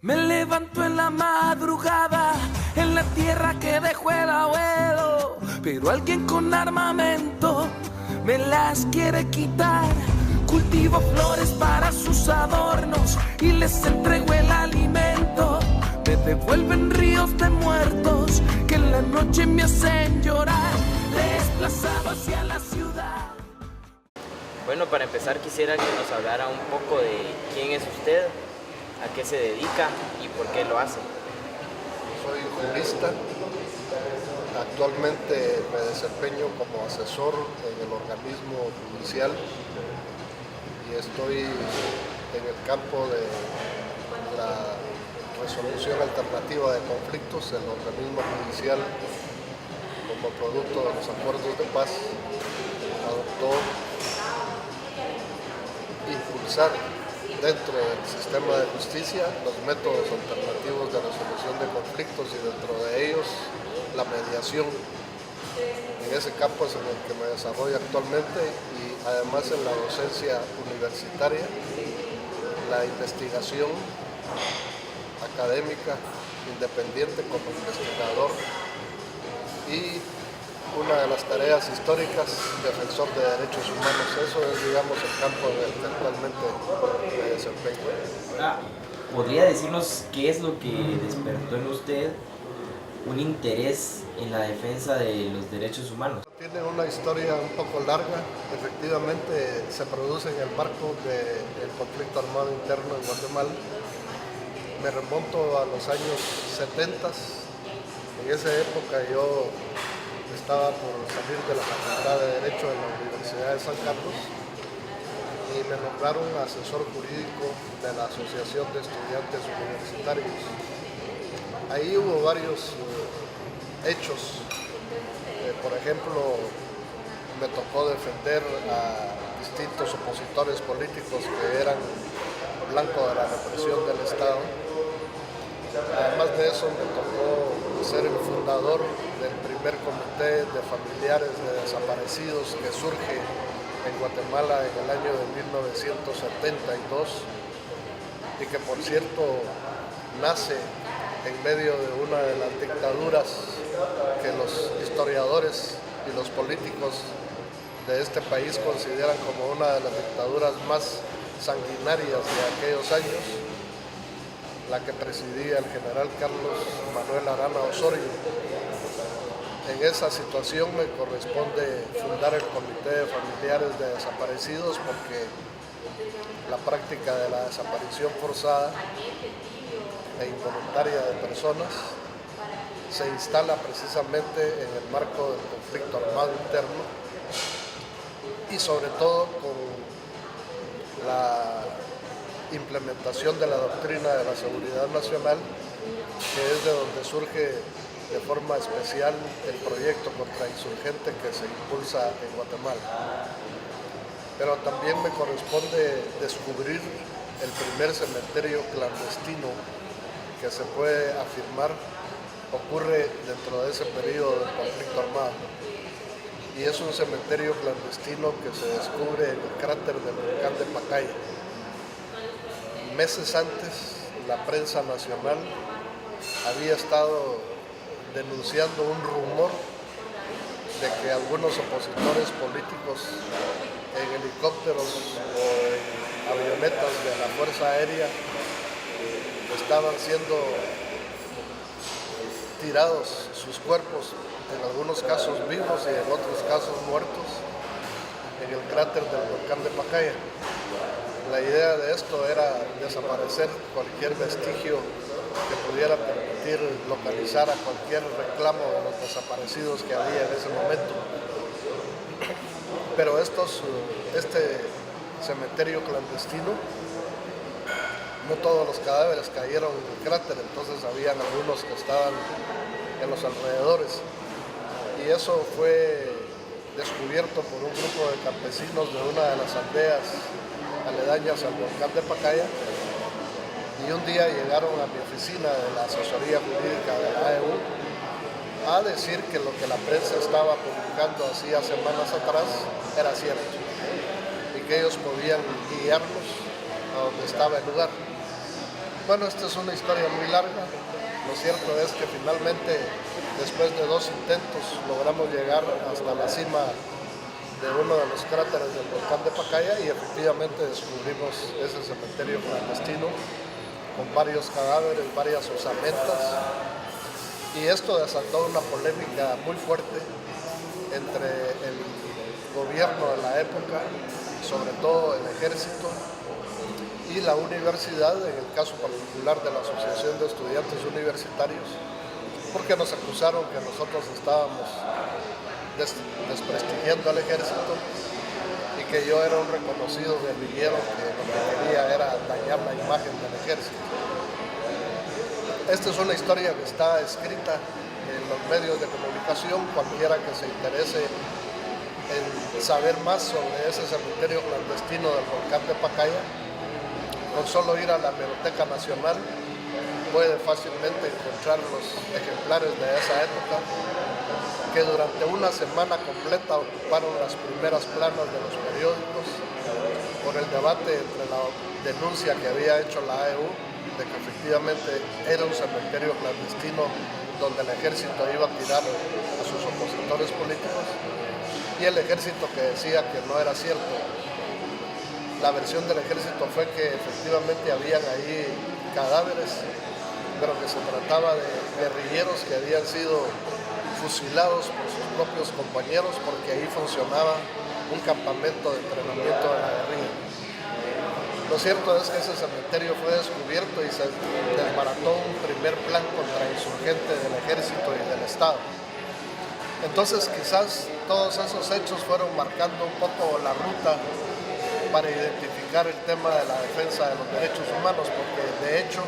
Me levanto en la madrugada, en la tierra que dejó el abuelo, pero alguien con armamento me las quiere quitar. Cultivo flores para sus adornos y les entrego el alimento. Me devuelven ríos de muertos que en la noche me hacen llorar, desplazado hacia la ciudad. Bueno, para empezar quisiera que nos hablara un poco de quién es usted, a qué se dedica y por qué lo hace. Soy jurista, actualmente me desempeño como asesor en el organismo judicial y estoy en el campo de la resolución alternativa de conflictos. El organismo judicial, como producto de los acuerdos de paz, adoptó impulsar dentro del sistema de justicia los métodos alternativos de resolución de conflictos y dentro de ellos la mediación. En ese campo es en el que me desarrollo actualmente y además en la docencia universitaria, la investigación académica independiente como investigador y una de las tareas históricas, defensor de derechos humanos. Eso es, digamos, el campo en el que actualmente me desempeño. ¿Podría decirnos qué es lo que despertó en usted un interés en la defensa de los derechos humanos? Tiene una historia un poco larga. Efectivamente, se produce en el marco del conflicto armado interno en Guatemala. Me remonto a los años 70. En esa época yo estaba por salir de la Facultad de Derecho de la Universidad de San Carlos y me nombraron asesor jurídico de la Asociación de Estudiantes Universitarios. Ahí hubo varios hechos. Por ejemplo, me tocó defender a distintos opositores políticos que eran blanco de la represión del Estado. Además de eso, me tocó ser el fundador del primer comité de familiares de desaparecidos que surge en Guatemala en el año de 1972 y que, por cierto, nace en medio de una de las dictaduras que los historiadores y los políticos de este país consideran como una de las dictaduras más sanguinarias de aquellos años, la que presidía el general Carlos Manuel Arana Osorio. En esa situación me corresponde fundar el Comité de Familiares de Desaparecidos porque la práctica de la desaparición forzada e involuntaria de personas se instala precisamente en el marco del conflicto armado interno y sobre todo con la implementación de la doctrina de la seguridad nacional, que es de donde surge de forma especial el proyecto contrainsurgente que se impulsa en Guatemala. Pero también me corresponde descubrir el primer cementerio clandestino que se puede afirmar ocurre dentro de ese periodo del conflicto armado. Y es un cementerio clandestino que se descubre en el cráter del volcán de Pacaya. Meses antes, la prensa nacional había estado denunciando un rumor de que algunos opositores políticos en helicópteros o en avionetas de la Fuerza Aérea estaban siendo tirados sus cuerpos, en algunos casos vivos y en otros casos muertos, en el cráter del volcán de Pacaya. La idea de esto era desaparecer cualquier vestigio que pudiera permitir localizar a cualquier reclamo de los desaparecidos que había en ese momento. Pero este cementerio clandestino, no todos los cadáveres cayeron en el cráter, entonces habían algunos que estaban en los alrededores. Y eso fue descubierto por un grupo de campesinos de una de las aldeas aledañas al volcán de Pacaya, y un día llegaron a mi oficina de la asesoría jurídica de la AEU a decir que lo que la prensa estaba publicando hacía semanas atrás era cierto. y que ellos podían guiarnos a donde estaba el lugar. Bueno, esta es una historia muy larga. Lo cierto es que finalmente, después de 2 intentos, logramos llegar hasta la cima de uno de los cráteres del volcán de Pacaya y efectivamente descubrimos ese cementerio clandestino con varios cadáveres, varias osamentas, y esto desató una polémica muy fuerte entre el gobierno de la época, sobre todo el ejército, y la universidad, en el caso particular de la Asociación de Estudiantes Universitarios, porque nos acusaron que nosotros estábamos desprestigiando al ejército y que yo era un reconocido guerrillero que lo que quería era dañar la imagen del ejército. Esta es una historia que está escrita en los medios de comunicación. Cualquiera que se interese en saber más sobre ese cementerio clandestino del volcán de Pacaya, con solo ir a la Biblioteca Nacional puede fácilmente encontrar los ejemplares de esa época, que durante una semana completa ocuparon las primeras planas de los periódicos por el debate entre la denuncia que había hecho la AEU de que efectivamente era un cementerio clandestino donde el ejército iba a tirar a sus opositores políticos, y el ejército que decía que no era cierto. La versión del ejército fue que efectivamente habían ahí cadáveres, pero que se trataba de guerrilleros que habían sido fusilados por sus propios compañeros porque ahí funcionaba un campamento de entrenamiento de la guerrilla. Lo cierto es que ese cementerio fue descubierto y se desbarató un primer plan contra insurgentes del ejército y del Estado. Entonces quizás todos esos hechos fueron marcando un poco la ruta para identificar el tema de la defensa de los derechos humanos, porque de hecho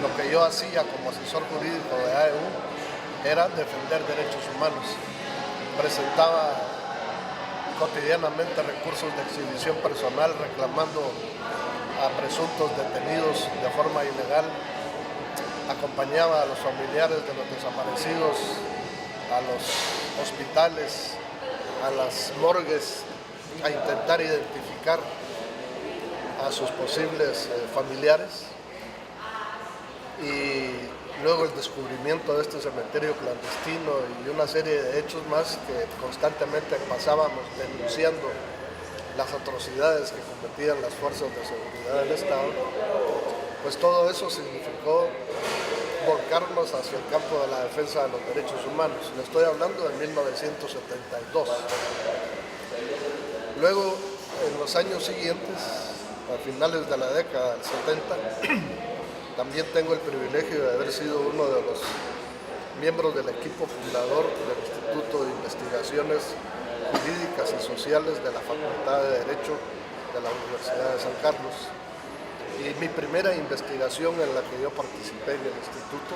lo que yo hacía como asesor jurídico de AEU era defender derechos humanos. Presentaba cotidianamente recursos de exhibición personal reclamando a presuntos detenidos de forma ilegal, acompañaba a los familiares de los desaparecidos a los hospitales, a las morgues, a intentar identificar a sus posibles familiares, y luego el descubrimiento de este cementerio clandestino y una serie de hechos más que constantemente pasábamos denunciando las atrocidades que cometían las fuerzas de seguridad del Estado, pues todo eso significó volcarnos hacia el campo de la defensa de los derechos humanos. Le estoy hablando de 1972. Luego, en los años siguientes, a finales de la década del 70, también tengo el privilegio de haber sido uno de los miembros del equipo fundador del Instituto de Investigaciones Jurídicas y Sociales de la Facultad de Derecho de la Universidad de San Carlos. Y mi primera investigación en la que yo participé en el instituto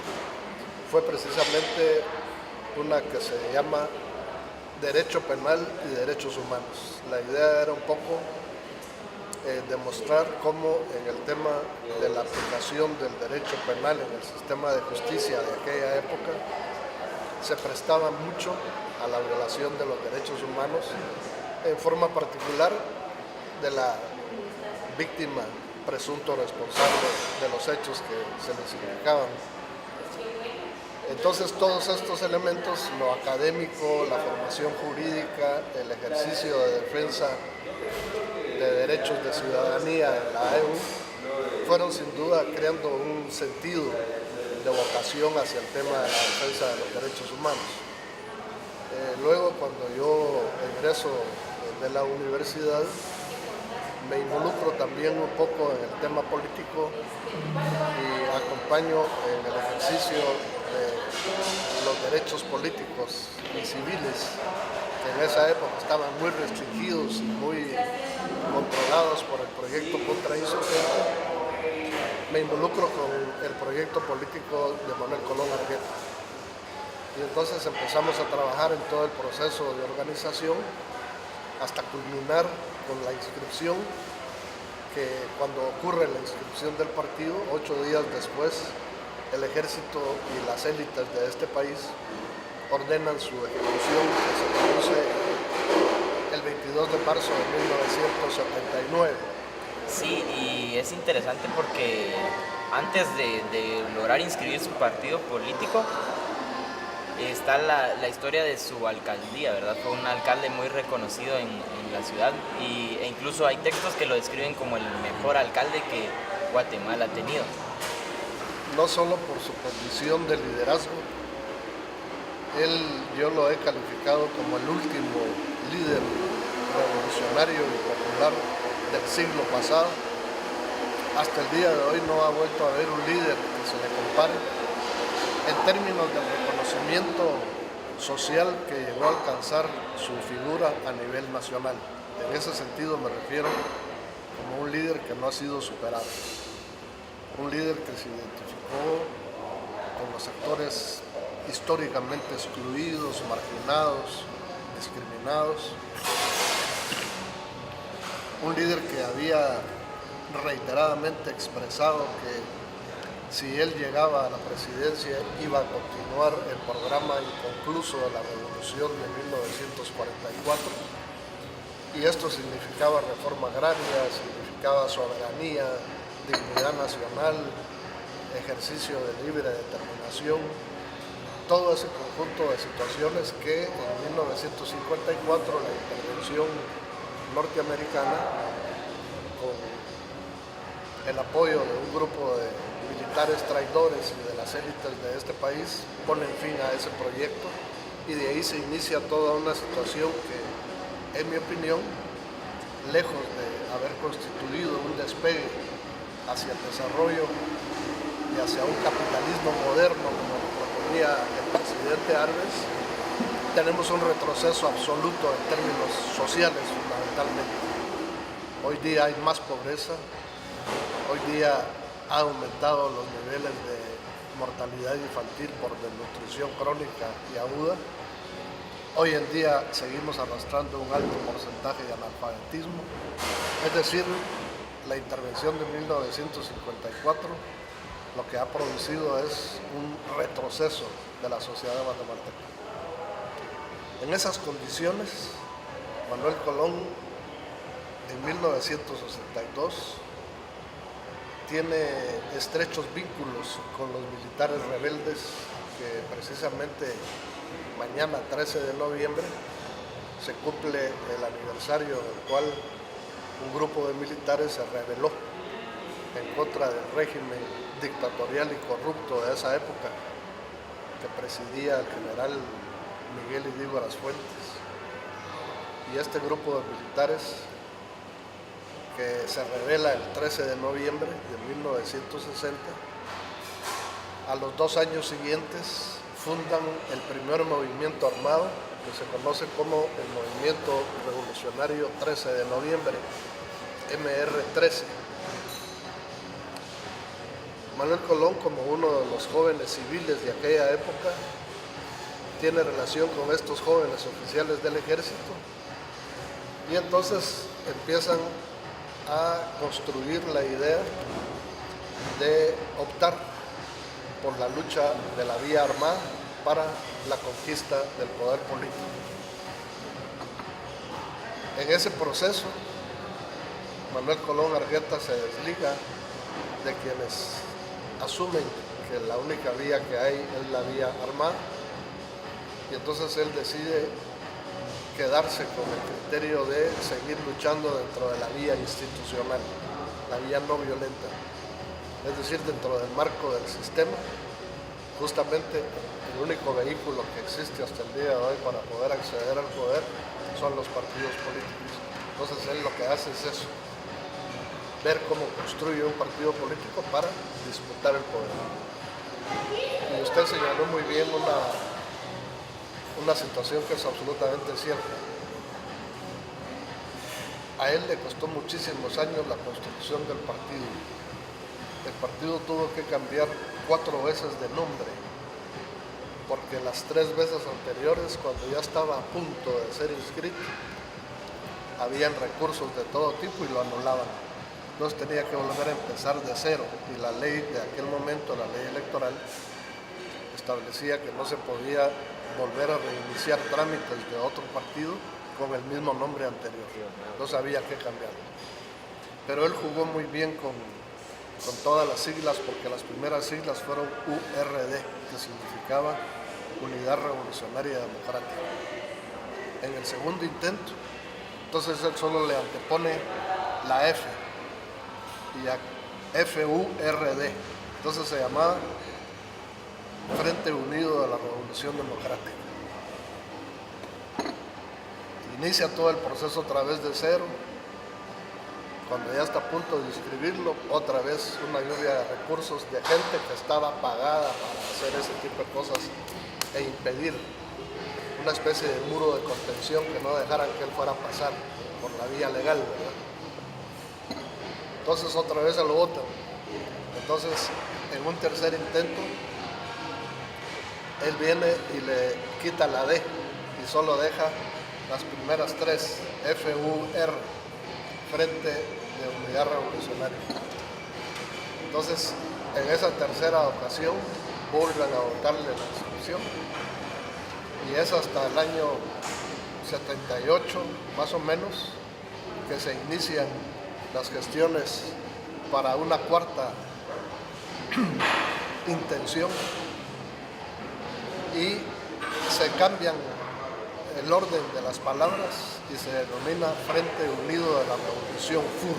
fue precisamente una que se llama Derecho Penal y Derechos Humanos. La idea era un poco demostrar cómo en el tema de la aplicación del derecho penal en el sistema de justicia de aquella época se prestaba mucho a la violación de los derechos humanos, en forma particular de la víctima presunto responsable de los hechos que se les implicaban. Entonces todos estos elementos, lo académico, la formación jurídica, el ejercicio de defensa de derechos de ciudadanía en la AEU, fueron sin duda creando un sentido de vocación hacia el tema de la defensa de los derechos humanos. Luego, cuando yo ingreso de la universidad, me involucro también un poco en el tema político y acompaño en el ejercicio de los derechos políticos y civiles, que en esa época estaban muy restringidos y muy controlados por el proyecto contrainsurgente. Me involucro con el proyecto político de Manuel Colón Argueta. Y entonces empezamos a trabajar en todo el proceso de organización hasta culminar con la inscripción, que cuando ocurre la inscripción del partido, 8 días después, el ejército y las élites de este país ordenan su ejecución, que se produce el 22 22 de marzo de 1979. Sí, y es interesante porque antes de lograr inscribir su partido político, está la historia de su alcaldía, ¿verdad? Fue un alcalde muy reconocido en la ciudad e incluso hay textos que lo describen como el mejor alcalde que Guatemala ha tenido. No solo por su condición de liderazgo, yo lo he calificado como el último líder revolucionario y popular del siglo pasado. Hasta el día de hoy no ha vuelto a haber un líder que se le compare en términos del reconocimiento social que llegó a alcanzar su figura a nivel nacional. En ese sentido me refiero como un líder que no ha sido superado, un líder que se identificó con los sectores históricamente excluidos, marginados, discriminados, un líder que había reiteradamente expresado que si él llegaba a la presidencia iba a continuar el programa inconcluso de la revolución de 1944, y esto significaba reforma agraria, significaba soberanía, dignidad nacional, ejercicio de libre determinación, todo ese conjunto de situaciones que en 1954 la intervención norteamericana, con el apoyo de un grupo de militares traidores y de las élites de este país, ponen fin a ese proyecto, y de ahí se inicia toda una situación que, en mi opinión, lejos de haber constituido un despegue hacia el desarrollo y hacia un capitalismo moderno como lo proponía el presidente Arbenz, tenemos un retroceso absoluto en términos sociales fundamentalmente. Hoy día hay más pobreza, hoy día ha aumentado los niveles de mortalidad infantil por desnutrición crónica y aguda. Hoy en día seguimos arrastrando un alto porcentaje de analfabetismo. Es decir, la intervención de 1954 lo que ha producido es un retroceso de la sociedad guatemalteca. En esas condiciones, Manuel Colón, en 1962, tiene estrechos vínculos con los militares rebeldes que precisamente mañana, 13 de noviembre, se cumple el aniversario del cual un grupo de militares se rebeló en contra del régimen dictatorial y corrupto de esa época que presidía el general Miguel Idígoras Fuentes. Y este grupo de militares que se rebela el 13 de noviembre de 1960, a los 2 años siguientes fundan el primer movimiento armado que se conoce como el Movimiento Revolucionario 13 de Noviembre, MR13. Manuel Colón, como uno de los jóvenes civiles de aquella época, tiene relación con estos jóvenes oficiales del ejército, y entonces empiezan a construir la idea de optar por la lucha de la vía armada para la conquista del poder político. En ese proceso, Manuel Colón Argueta se desliga de quienes asumen que la única vía que hay es la vía armada, y entonces él decide quedarse con el criterio de seguir luchando dentro de la vía institucional, la vía no violenta, es decir, dentro del marco del sistema. Justamente el único vehículo que existe hasta el día de hoy para poder acceder al poder son los partidos políticos. Entonces él lo que hace es eso, ver cómo construye un partido político para disputar el poder. Y usted señaló muy bien una situación que es absolutamente cierta. A él le costó muchísimos años la construcción del partido. El partido tuvo que cambiar 4 veces de nombre, porque las 3 veces anteriores, cuando ya estaba a punto de ser inscrito, habían recursos de todo tipo y lo anulaban. Entonces tenía que volver a empezar de cero, y la ley de aquel momento, la ley electoral, establecía que no se podía volver a reiniciar trámites de otro partido con el mismo nombre anterior. No sabía qué cambiar. Pero él jugó muy bien con todas las siglas, porque las primeras siglas fueron URD, que significaba Unidad Revolucionaria Democrática. En el segundo intento, entonces él solo le antepone la F y a FURD. Entonces se llamaba Frente Unido de la Revolución Democrática. Inicia todo el proceso otra vez de cero. Cuando ya está a punto de inscribirlo, otra vez una lluvia de recursos de gente que estaba pagada para hacer ese tipo de cosas e impedir una especie de muro de contención que no dejaran que él fuera a pasar por la vía legal, ¿verdad? Entonces otra vez se lo votan. Entonces, en un tercer intento, él viene y le quita la D y solo deja las primeras tres, FUR, Frente de Unidad Revolucionaria. Entonces, en esa tercera ocasión, vuelven a votarle la inscripción y es hasta el año 78, más o menos, que se inician las gestiones para una cuarta intención y se cambian el orden de las palabras y se denomina Frente Unido de la Revolución, FUR,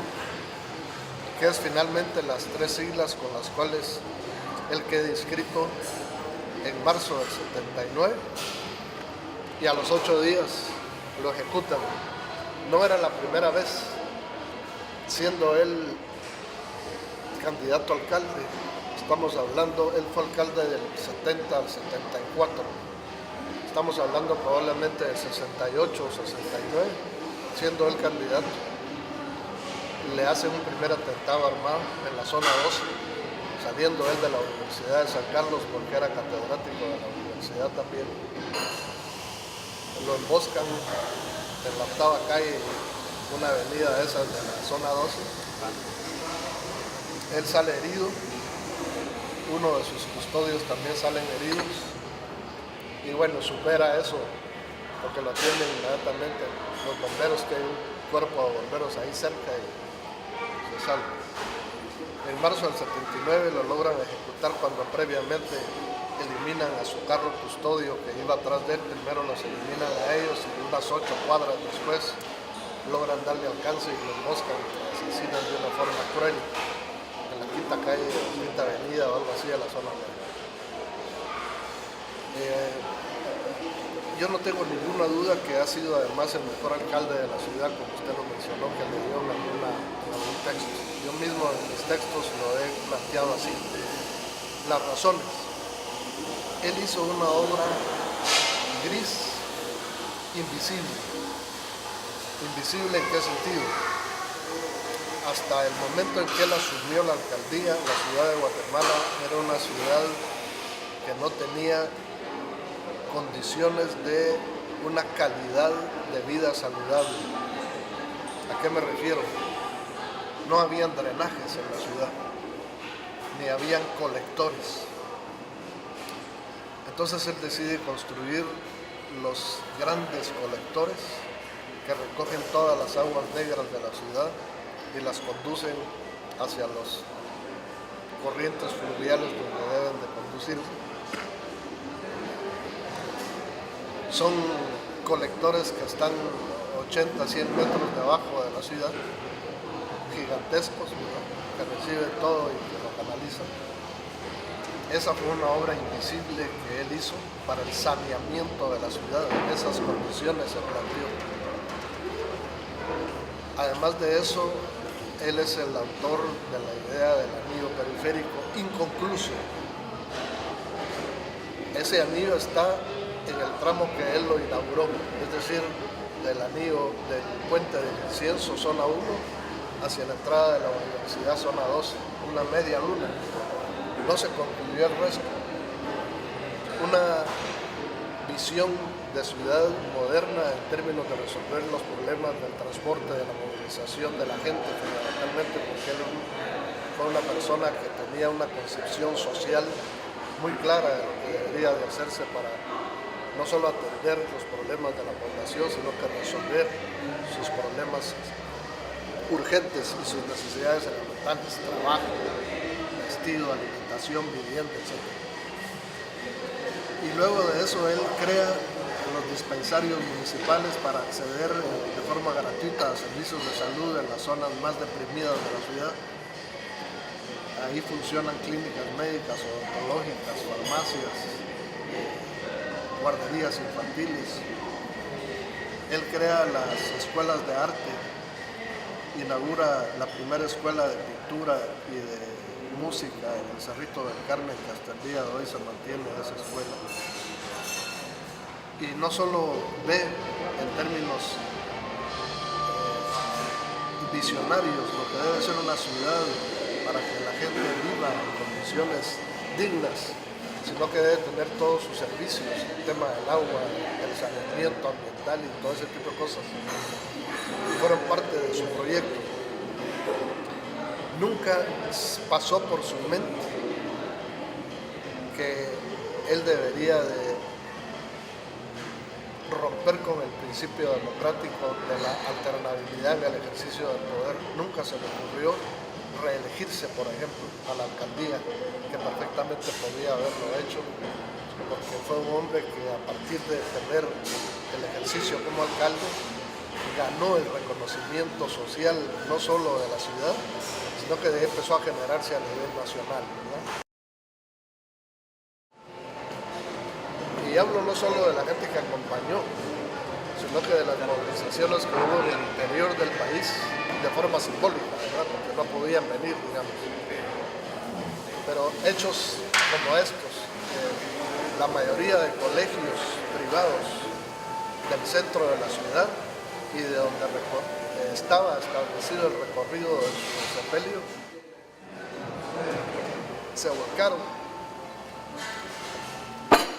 que es finalmente las tres siglas con las cuales él queda inscrito en marzo del 79 y a los 8 días lo ejecutan. No era la primera vez, siendo él candidato a alcalde. Estamos hablando, él fue alcalde del 70 al 74. Estamos hablando probablemente del 68 o 69, siendo él candidato. Le hacen un primer atentado armado en la zona 12, saliendo él de la Universidad de San Carlos porque era catedrático de la universidad también. Lo emboscan en la octava calle, una avenida de esas de la zona 12. Él sale herido, uno de sus custodios también salen heridos y bueno, supera eso porque lo atienden inmediatamente los bomberos, que hay un cuerpo de bomberos ahí cerca y se salva. En marzo del 79 lo logran ejecutar cuando previamente eliminan a su carro custodio que iba atrás de él. Primero los eliminan a ellos y unas 8 cuadras después logran darle alcance y lo emboscan, lo asesinan de una forma cruel en la quinta calle, quinta avenida o algo así de la zona media. Yo no tengo ninguna duda que ha sido además el mejor alcalde de la ciudad, como usted lo mencionó, que le dio en algún texto. Yo mismo en mis textos lo he planteado así. Las razones. Él hizo una obra gris, invisible. ¿Invisible en qué sentido? Hasta el momento en que él asumió la alcaldía, la ciudad de Guatemala era una ciudad que no tenía condiciones de una calidad de vida saludable. ¿A qué me refiero? No habían drenajes en la ciudad, ni habían colectores. Entonces él decide construir los grandes colectores que recogen todas las aguas negras de la ciudad y las conducen hacia los corrientes fluviales donde deben de conducirse. Son colectores que están 80, 100 metros debajo de la ciudad, gigantescos, que reciben todo y que lo canalizan. Esa fue una obra invisible que él hizo para el saneamiento de la ciudad. En esas condiciones se planteó. Además de eso, él es el autor de la idea del anillo periférico inconcluso. Ese anillo está en el tramo que él lo inauguró, es decir, del anillo del puente del Incienso, zona 1, hacia la entrada de la universidad, zona 12, una media luna. No se concluyó el resto. Una visión de ciudad moderna en términos de resolver los problemas del transporte, de la movilización de la gente, fundamentalmente porque él fue una persona que tenía una concepción social muy clara de lo que debería de hacerse para no solo atender los problemas de la población, sino que resolver sus problemas urgentes y sus necesidades elementales: trabajo, vestido, alimentación, vivienda, etc. Y luego de eso él crea los dispensarios municipales para acceder de forma gratuita a servicios de salud en las zonas más deprimidas de la ciudad. Ahí funcionan clínicas médicas, odontológicas, farmacias, guarderías infantiles. Él crea las escuelas de arte, inaugura la primera escuela de pintura y de música en el Cerrito del Carmen, que hasta el día de hoy se mantiene esa escuela. Y no solo ve en términos visionarios lo que debe ser una ciudad para que la gente viva en condiciones dignas, sino que debe tener todos sus servicios, el tema del agua, el saneamiento ambiental y todo ese tipo de cosas, fueron parte de su proyecto. Nunca pasó por su mente que él debería de romper con el principio democrático de la alternabilidad en el ejercicio del poder. Nunca se le ocurrió reelegirse, por ejemplo, a la alcaldía, que perfectamente podía haberlo hecho, porque fue un hombre que a partir de tener el ejercicio como alcalde ganó el reconocimiento social no solo de la ciudad, sino que de ahí empezó a generarse a nivel nacional, ¿verdad? Y hablo no solo de la gente que acompañó, sino que de las movilizaciones que hubo en el interior del país de forma simbólica, ¿verdad? Porque no podían venir, digamos. Pero hechos como estos, la mayoría de colegios privados del centro de la ciudad y de donde estaba establecido el recorrido del sepelio, se volcaron,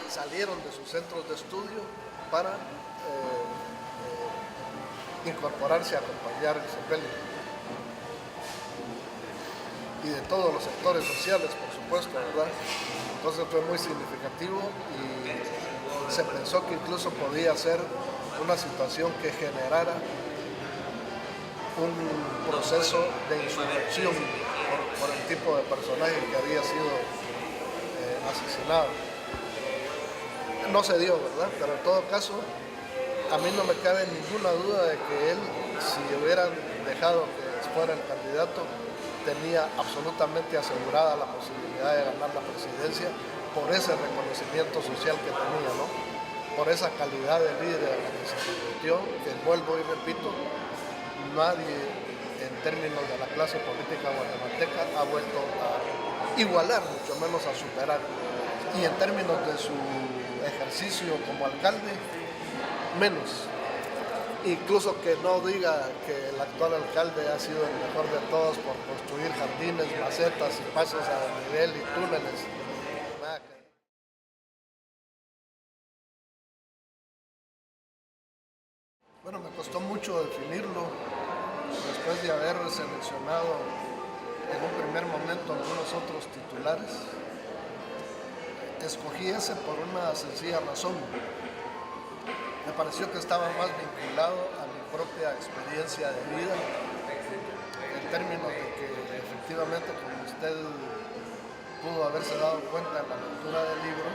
salieron de sus centros de estudio para incorporarse a acompañar el sepelio. Y de todos los sectores sociales, por supuesto, ¿verdad? Entonces fue muy significativo y se pensó que incluso podía ser una situación que generara un proceso de insurrección por el tipo de personaje que había sido asesinado. No se dio, ¿verdad? Pero en todo caso, a mí no me cabe ninguna duda de que él, si hubieran dejado que fuera el candidato, tenía absolutamente asegurada la posibilidad de ganar la presidencia por ese reconocimiento social que tenía, ¿no? Por esa calidad de líder a la que se convirtió, que vuelvo y repito, nadie en términos de la clase política guatemalteca ha vuelto a igualar, mucho menos a superar. Y en términos de su ejercicio como alcalde, menos. Incluso que no diga que el actual alcalde ha sido el mejor de todos por construir jardines, macetas y pasos a nivel y túneles. Bueno, me costó mucho definirlo después de haber seleccionado en un primer momento algunos otros titulares. Escogí ese por una sencilla razón. Me pareció que estaba más vinculado a mi propia experiencia de vida, en términos de que efectivamente, como usted pudo haberse dado cuenta en la lectura del libro,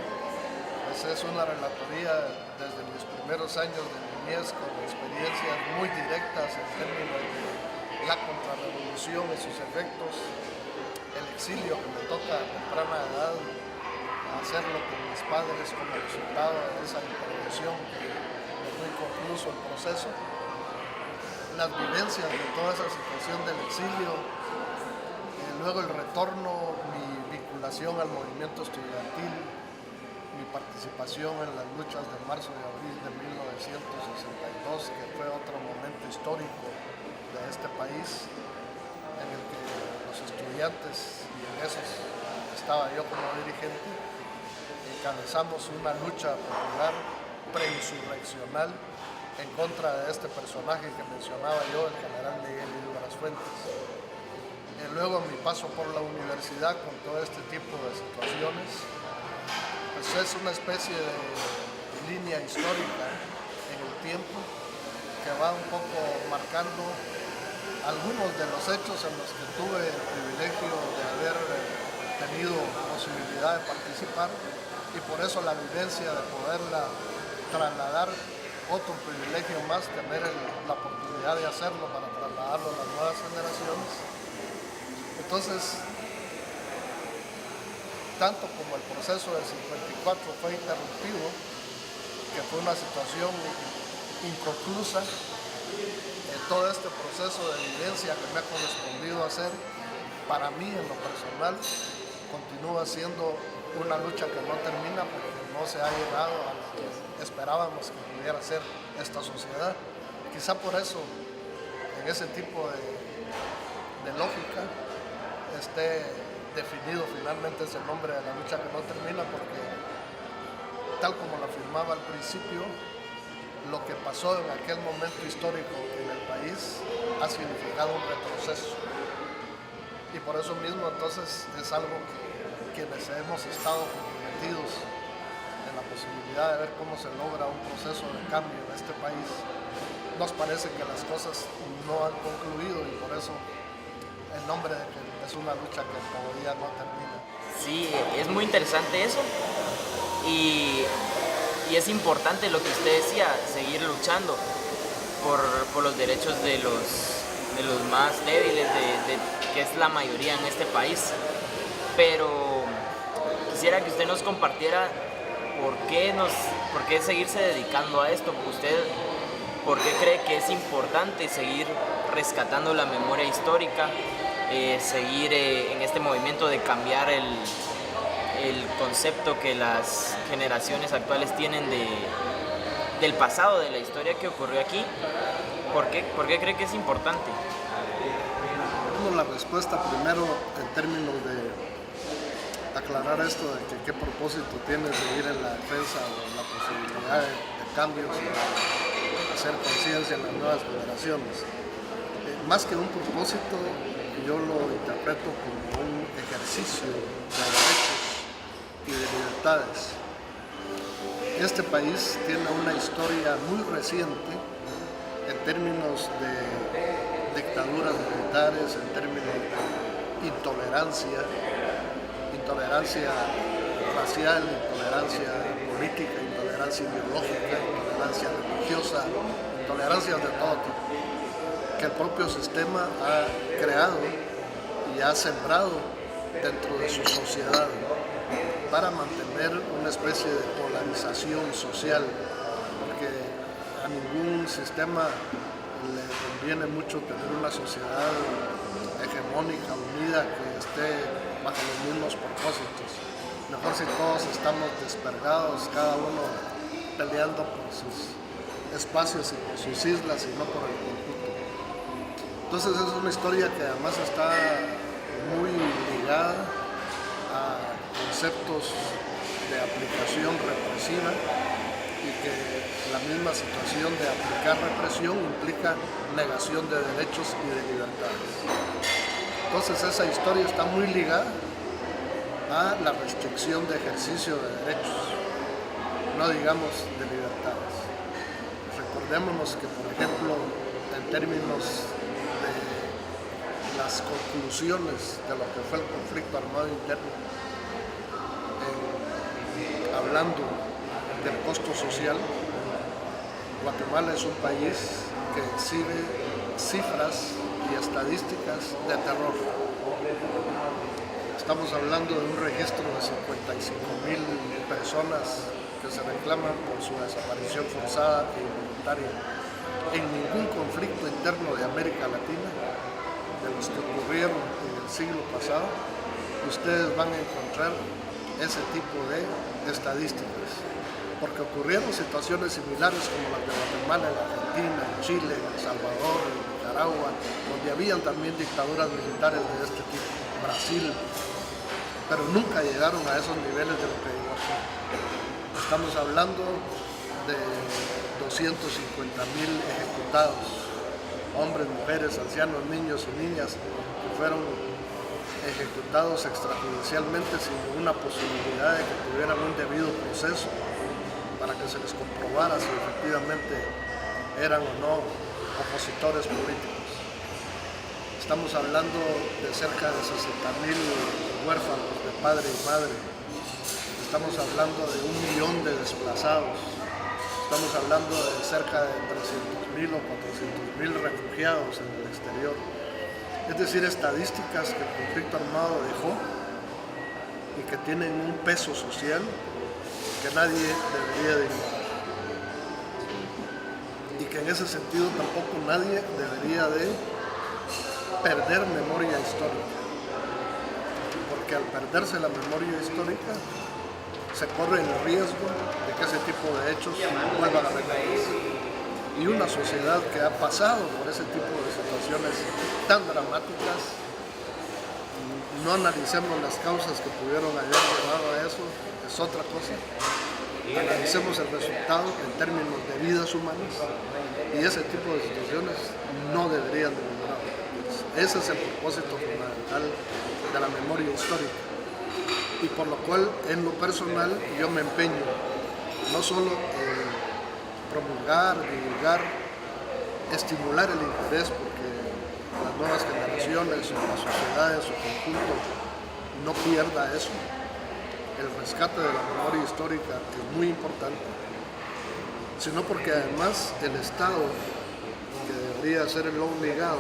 pues es una relatoría desde mis primeros años de niñez con experiencias muy directas en términos de la contrarrevolución y sus efectos, el exilio que me toca a temprana edad, hacerlo con mis padres como resultado de esa intervención que es muy concluso el proceso, las vivencias de toda esa situación del exilio, luego el retorno, mi vinculación al movimiento estudiantil, mi participación en las luchas de marzo y abril de 1962, que fue otro momento histórico de este país, en el que los estudiantes, y en esos estaba yo como dirigente, encabezamos una lucha popular preinsurreccional en contra de este personaje que mencionaba yo, el general Miguel Hidalgo de las Fuentes. Luego mi paso por la universidad con todo este tipo de situaciones, pues es una especie de línea histórica en el tiempo que va un poco marcando algunos de los hechos en los que tuve el privilegio de haber tenido posibilidad de participar, y por eso la vivencia de poderla trasladar, otro privilegio más, tener la oportunidad de hacerlo para trasladarlo a las nuevas generaciones. Entonces, tanto como el proceso del 54 fue interrumpido, que fue una situación inconclusa, todo este proceso de vivencia que me ha correspondido hacer, para mí en lo personal, continúa siendo una lucha que no termina, porque no se ha llegado a lo que esperábamos que pudiera ser esta sociedad. Quizá por eso, en ese tipo de lógica, esté definido finalmente ese nombre de la lucha que no termina, porque tal como lo afirmaba al principio, lo que pasó en aquel momento histórico en el país ha significado un retroceso, y por eso mismo entonces es algo que quienes hemos estado comprometidos en la posibilidad de ver cómo se logra un proceso de cambio en este país, nos parece que las cosas no han concluido, y por eso el nombre de que es una lucha que todavía no termina. Sí, es muy interesante eso, y es importante lo que usted decía, seguir luchando por los derechos de los más débiles, que es la mayoría en este país. Pero quisiera que usted nos compartiera por qué seguirse dedicando a esto. ¿Usted por qué cree que es importante seguir rescatando la memoria histórica, seguir en este movimiento de cambiar el concepto que las generaciones actuales tienen del pasado, de la historia que ocurrió aquí? ¿Por qué cree que es importante? La respuesta primero en términos de aclarar esto de que qué propósito tiene seguir en la defensa o la posibilidad de cambios y de hacer conciencia en las nuevas generaciones. Más que un propósito, yo lo interpreto como un ejercicio de derechos y de libertades. Este país tiene una historia muy reciente en términos de dictaduras militares, en términos de intolerancia racial, intolerancia política, intolerancia ideológica, intolerancia religiosa, intolerancias de todo tipo, que el propio sistema ha creado y ha sembrado dentro de su sociedad para mantener una especie de polarización social, porque a ningún sistema le conviene mucho tener una sociedad hegemónica, unida, que esté bajo los mismos propósitos. Mejor si todos estamos despergados, cada uno peleando por sus espacios y por sus islas y no por el conjunto. Entonces es una historia que además está muy ligada a conceptos de aplicación represiva, y que la misma situación de aplicar represión implica negación de derechos y de libertades. Entonces esa historia está muy ligada a la restricción de ejercicio de derechos, no digamos de libertades. Recordémonos que, por ejemplo, en términos de las conclusiones de lo que fue el conflicto armado interno, hablando del costo social, Guatemala es un país que exhibe cifras y estadísticas de terror. Estamos hablando de un registro de 55,000 personas que se reclaman por su desaparición forzada e involuntaria. En ningún conflicto interno de América Latina, de los que ocurrieron en el siglo pasado, ustedes van a encontrar ese tipo de estadísticas, porque ocurrieron situaciones similares como las de Guatemala, en Argentina, en Chile, en El Salvador, en Nicaragua, donde habían también dictaduras militares de este tipo, Brasil, pero nunca llegaron a esos niveles de lo que llegó aquí. Estamos hablando de 250,000 ejecutados, hombres, mujeres, ancianos, niños y niñas, que fueron ejecutados extrajudicialmente sin ninguna posibilidad de que tuvieran un debido proceso para que se les comprobara si efectivamente eran o no opositores políticos. Estamos hablando de cerca de 60,000 huérfanos de padre y madre. Estamos hablando de 1 millón de desplazados. Estamos hablando de cerca de 300,000 o 400,000 refugiados en el exterior. Es decir, estadísticas que el conflicto armado dejó y que tienen un peso social que nadie debería de ignorar. Y que en ese sentido tampoco nadie debería de perder memoria histórica. Porque al perderse la memoria histórica, se corre el riesgo de que ese tipo de hechos vuelvan a repetirse. Y una sociedad que ha pasado por ese tipo de situaciones tan dramáticas, no analicemos las causas que pudieron haber llevado a eso, es otra cosa. Analicemos el resultado en términos de vidas humanas, y ese tipo de situaciones no deberían de volver a repetirse. Ese es el propósito fundamental de la memoria histórica. Y por lo cual, en lo personal, yo me empeño no solo en promulgar, divulgar, estimular el interés, porque las nuevas generaciones o la sociedad en su conjunto no pierda eso. El rescate de la memoria histórica es muy importante, sino porque además el Estado, que debería ser el obligado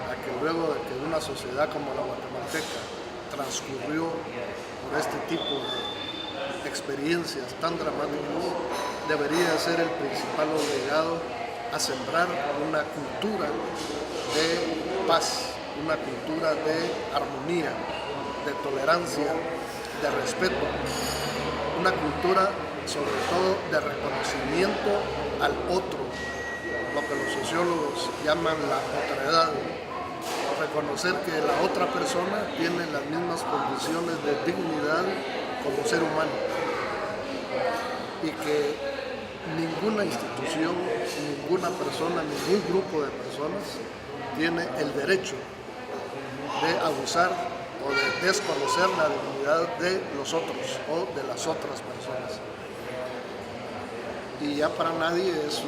a que luego de que una sociedad como la guatemalteca transcurrió por este tipo de experiencias tan dramáticas, debería ser el principal obligado a sembrar una cultura de paz, una cultura de armonía, de tolerancia, de respeto, una cultura sobre todo de reconocimiento al otro, lo que los sociólogos llaman la otredad. Reconocer que la otra persona tiene las mismas condiciones de dignidad como ser humano y que ninguna institución, ninguna persona, ningún grupo de personas tiene el derecho de abusar o de desconocer la dignidad de los otros o de las otras personas. Y ya para nadie es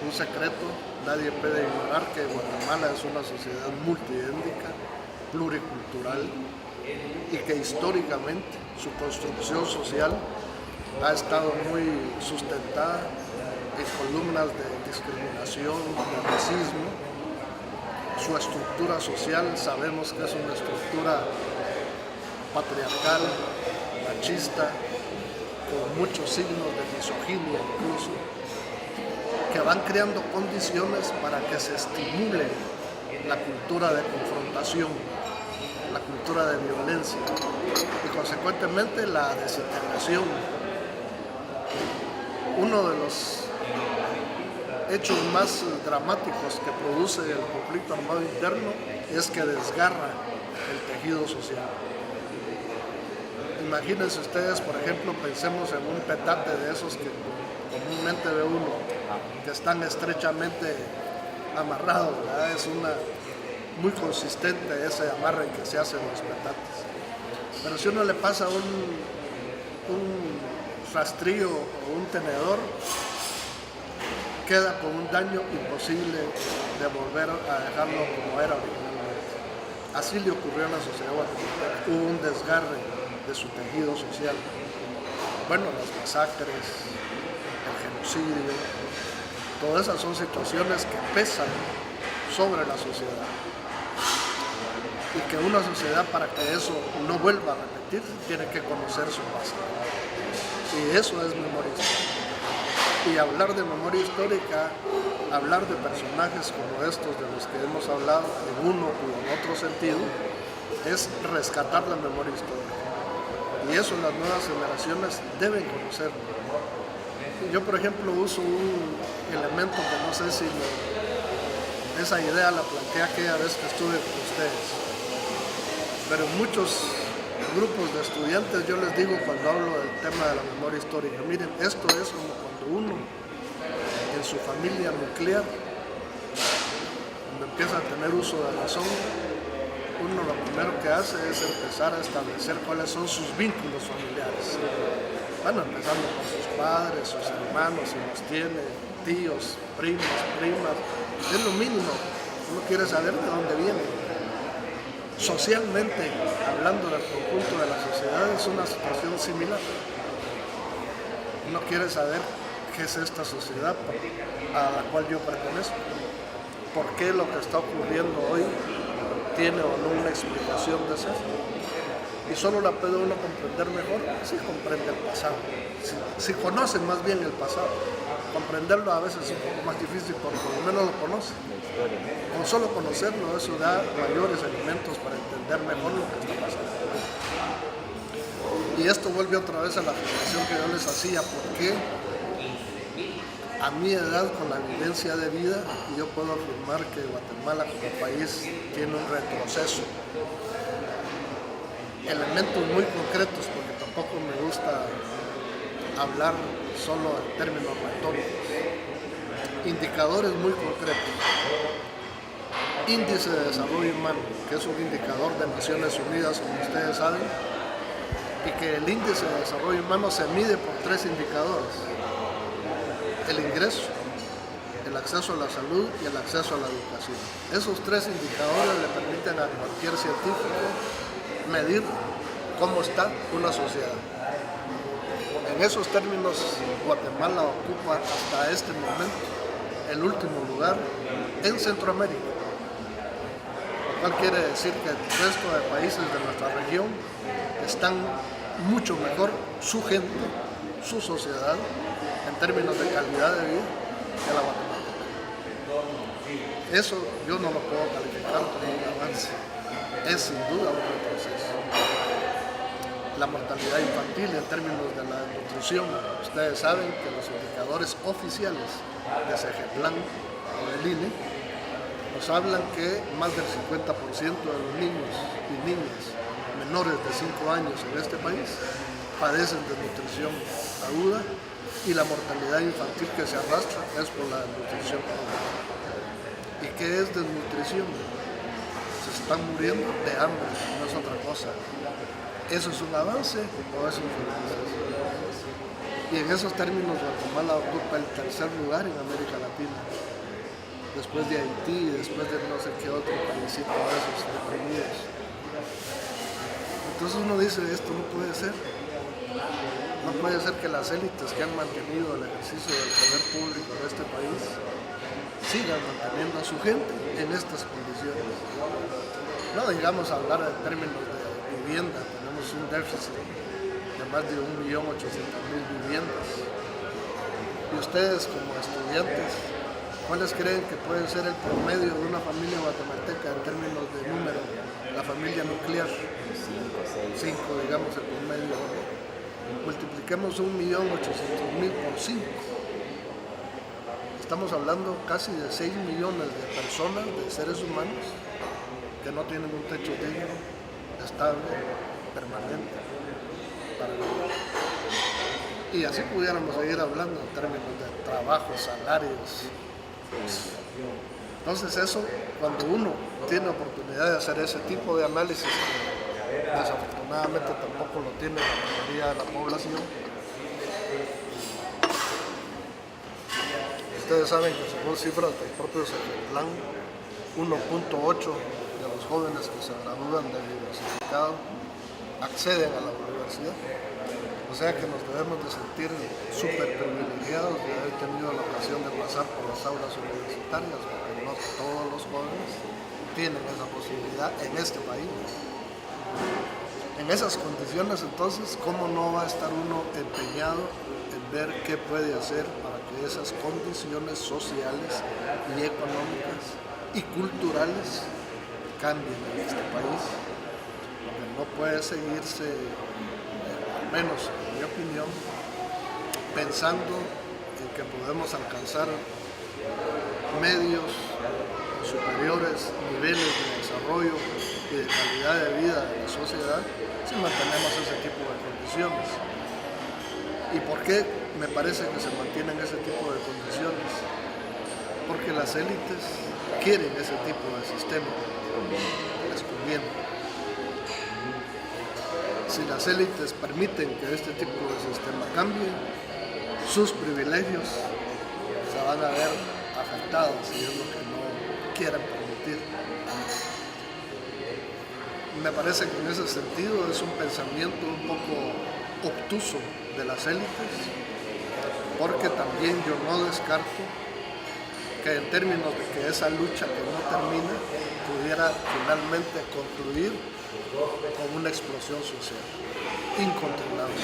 un secreto, nadie puede ignorar que Guatemala es una sociedad multiétnica, pluricultural, y que históricamente su construcción social ha estado muy sustentada en columnas de discriminación, de racismo. Su estructura social sabemos que es una estructura patriarcal, machista, con muchos signos de misoginia incluso, que van creando condiciones para que se estimule la cultura de confrontación, la cultura de violencia y consecuentemente la desintegración. Uno de los hechos más dramáticos que produce el conflicto armado interno es que desgarra el tejido social. Imagínense ustedes, por ejemplo, pensemos en un petate de esos que comúnmente ve uno, que están estrechamente amarrados, ¿verdad? Es muy consistente ese amarre que se hace en los petates. Pero si uno le pasa un rastrillo o un tenedor, queda con un daño imposible de volver a dejarlo como era originalmente. Así le ocurrió a la sociedad guatemalteca. Hubo un desgarre de su tejido social. Bueno, las masacres, el genocidio, todas esas son situaciones que pesan sobre la sociedad. Y que una sociedad, para que eso no vuelva a repetirse, tiene que conocer su pasado. Y eso es memoria histórica. Y hablar de memoria histórica, hablar de personajes como estos de los que hemos hablado en uno u en otro sentido, es rescatar la memoria histórica. Y eso las nuevas generaciones deben conocerlo. Yo, por ejemplo, uso un elemento que no sé si esa idea la planteé aquella vez que estuve con ustedes. Pero en muchos grupos de estudiantes yo les digo cuando hablo del tema de la memoria histórica, miren, esto es como cuando uno en su familia nuclear, cuando empieza a tener uso de razón, uno lo primero que hace es empezar a establecer cuáles son sus vínculos familiares. Bueno, empezando por sus padres, sus hermanos, si los tiene, tíos, primos, primas, es lo mínimo. Uno quiere saber de dónde viene. Socialmente, hablando del conjunto de la sociedad, es una situación similar. Uno quiere saber qué es esta sociedad a la cual yo pertenezco. ¿Por qué lo que está ocurriendo hoy tiene o no una explicación de ser? Y solo la puede uno comprender mejor si comprende el pasado, si conoce más bien el pasado. Comprenderlo a veces es un poco más difícil porque por lo menos lo conoce. Con solo conocerlo eso da mayores elementos para entender mejor lo que está pasando. Y esto vuelve otra vez a la afirmación que yo les hacía, porque a mi edad, con la vivencia de vida, yo puedo afirmar que Guatemala como país tiene un retroceso. Elementos muy concretos, porque tampoco me gusta hablar solo en términos retóricos. Indicadores muy concretos. Índice de Desarrollo Humano, que es un indicador de Naciones Unidas, como ustedes saben, y que el índice de desarrollo humano se mide por 3 indicadores: el ingreso, el acceso a la salud y el acceso a la educación. Esos 3 indicadores le permiten a cualquier científico medir cómo está una sociedad. En esos términos, Guatemala ocupa hasta este momento el último lugar en Centroamérica, lo cual quiere decir que el resto de países de nuestra región están mucho mejor su gente, su sociedad, en términos de calidad de vida, que la Guatemala. Eso yo no lo puedo calificar como un avance, es sin duda un retroceso. La mortalidad infantil en términos de la nutrición, ustedes saben que los indicadores oficiales de CEGEPLAN o del INE nos hablan que más del 50% de los niños y niñas menores de 5 años en este país padecen de nutrición aguda, y la mortalidad infantil que se arrastra es por la desnutrición. ¿Y qué es desnutrición? Se están muriendo de hambre, no es otra cosa. ¿Eso es un avance o es un retroceso? Y en esos términos Guatemala ocupa el 3er lugar en América Latina, después de Haití y después de no sé qué otro paísito de esos deprimidos. Entonces uno dice, esto no puede ser. No puede ser que las élites que han mantenido el ejercicio del poder público de este país sigan manteniendo a su gente en estas condiciones. No digamos hablar en términos de vivienda, tenemos un déficit de más de 1.800.000 viviendas. Y ustedes como estudiantes, ¿cuáles creen que puede ser el promedio de una familia guatemalteca en términos de número? La familia nuclear, 5 digamos el promedio. Multipliquemos 1.800.000 por 5. Estamos hablando casi de 6 millones de personas, de seres humanos, que no tienen un techo digno, estable, permanente, para vivir. Y así pudiéramos seguir hablando en términos de trabajo, salarios. Entonces eso, cuando uno tiene oportunidad de hacer ese tipo de análisis, desafortunadamente tampoco lo tiene la mayoría de la población. Ustedes saben que según cifras del propio CEGEPLAN, 1.8 de los jóvenes que se gradúan del diversificado acceden a la universidad. O sea que nos debemos de sentir súper privilegiados de haber tenido la ocasión de pasar por las aulas universitarias, porque no todos los jóvenes tienen esa posibilidad en este país. En esas condiciones, entonces, ¿cómo no va a estar uno empeñado en ver qué puede hacer para que esas condiciones sociales y económicas y culturales cambien en este país? Porque no puede seguirse, al menos en mi opinión, pensando en que podemos alcanzar medios superiores niveles de desarrollo y de calidad de vida de la sociedad si mantenemos ese tipo de condiciones. ¿Y por qué me parece que se mantienen ese tipo de condiciones? Porque las élites quieren ese tipo de sistema, les conviene. si las élites permiten que este tipo de sistema cambie, sus privilegios se van a ver afectados y es lo que no quieren permitir. Me parece que en ese sentido es un pensamiento un poco obtuso de las élites, porque también yo no descarto que en términos de que esa lucha que no termina pudiera finalmente concluir con una explosión social incontrolable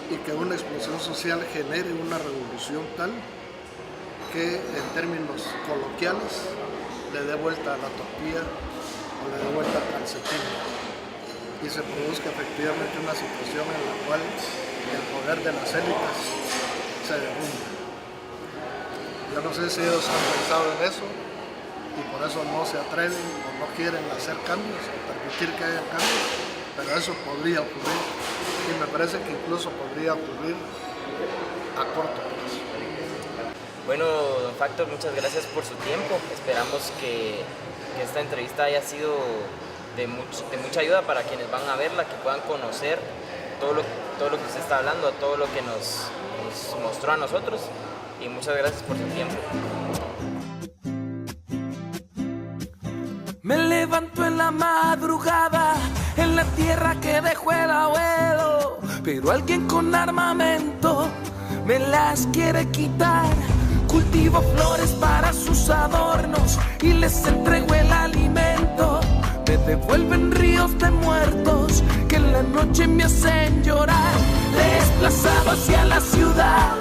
y que una explosión social genere una revolución tal que en términos coloquiales le dé vuelta a la tortilla o le dé vuelta al calcetín y se produzca efectivamente una situación en la cual el poder de las élites se derrumbe. Yo no sé si ellos han pensado en eso y por eso no se atreven o no quieren hacer cambios o permitir que haya cambios, pero eso podría ocurrir y me parece que incluso podría ocurrir a corto plazo. Bueno, don Factor, muchas gracias por su tiempo. Esperamos que esta entrevista haya sido de mucha ayuda para quienes van a verla, que puedan conocer todo lo que usted está hablando, todo lo que nos mostró a nosotros. Y muchas gracias por su tiempo. Me levanto en la madrugada, en la tierra que dejó el abuelo, pero alguien con armamento me las quiere quitar. Cultivo flores para sus adornos y les entrego el alimento. Me devuelven ríos de muertos que en la noche me hacen llorar. Desplazado hacia la ciudad,